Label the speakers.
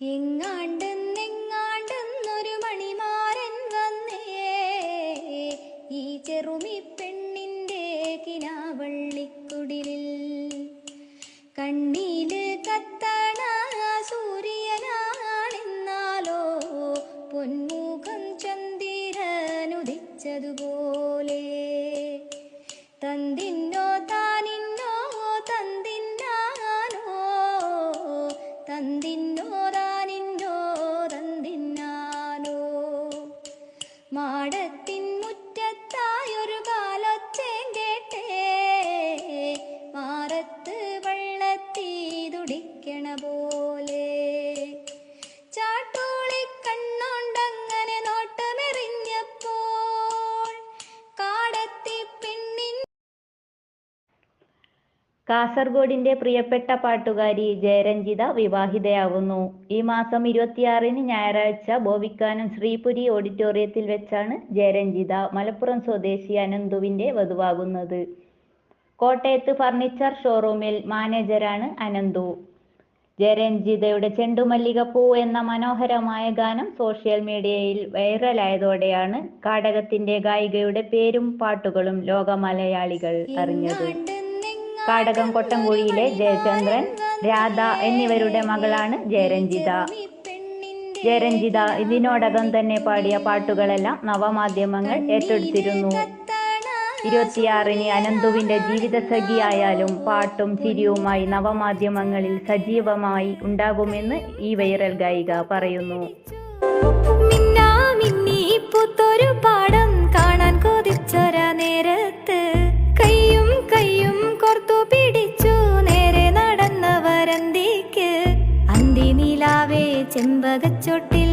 Speaker 1: എങ്ങാണ്ടെന്നെങ്ങാണ്ടെന്നൊരു മണിമാരൻ വന്നേ, ഈ ചെറുമി പെണ്ണിൻ്റെ കിനാവള്ളിക്കുടിലിൽ. കണ്ണീല് കത്തണ സൂര്യനാണെന്നാലോ പൊന്മുഖം ചന്ദിരനുദിച്ചതുപോലെ. തന്തിന്നോ താനിന്നോ തന്തിന്നാനോ, തന്തിന്നോ താനിന്നോ തന്തിന്നാനോ. മാടത്തിൻ മുറ്റത്തായൊരു കാലൊച്ചേം കേട്ടേ, മാറത്ത് വെള്ളത്തീ തുടിക്കണ പോലെ. ചാട്ടോളി കണ്ണോണ്ടങ്ങനെ നോട്ടമെറിഞ്ഞപ്പോൾ കാടത്തി പെണ്ണിൻ.
Speaker 2: കാസർഗോഡിന്റെ പ്രിയപ്പെട്ട പാട്ടുകാരി ജയരഞ്ജിത വിവാഹിതയാകുന്നു. ഈ മാസം 26-ന് ഞായറാഴ്ച ബോവിക്കാനം ശ്രീപുരി ഓഡിറ്റോറിയത്തിൽ വെച്ചാണ് ജയരഞ്ജിത മലപ്പുറം സ്വദേശി അനന്തുവിന്റെ വധുവാകുന്നത്. കോട്ടയത്ത് ഫർണിച്ചർ ഷോറൂമിൽ മാനേജരാണ് അനന്തു. ജയരഞ്ജിതയുടെ ചെണ്ടുമല്ലികപ്പൂ എന്ന മനോഹരമായ ഗാനം സോഷ്യൽ മീഡിയയിൽ വൈറലായതോടെയാണ് കാടകത്തിന്റെ ഗായികയുടെ പേരും പാട്ടുകളും ലോക മലയാളികൾ അറിഞ്ഞത്. കാടകം കൊട്ടംകുഴിയിലെ ജയചന്ദ്രൻ, രാധ എന്നിവരുടെ മകളാണ് ജയരഞ്ജിത. ജയരഞ്ജിത ഇതിനോടകം തന്നെ പാടിയ പാട്ടുകളെല്ലാം നവമാധ്യമങ്ങൾ ഏറ്റെടുത്തിരുന്നു. 26-ന് അനന്തുവിന്റെ ജീവിതസഖിയായാലും പാട്ടും ചിരിയുമായി നവമാധ്യമങ്ങളിൽ സജീവമായി ഉണ്ടാകുമെന്ന് ഈ വൈറൽ ഗായിക പറയുന്നു.
Speaker 1: പാടം കാണാൻ കൊതിച്ചൊര നേരത്ത് കയ്യും കയ്യും കോർത്തു പിടിച്ചു നേരെ നടന്നവരന്തിക്ക്. അന്തി നിലാവേ ചെമ്പകച്ചൊട്ടിൽ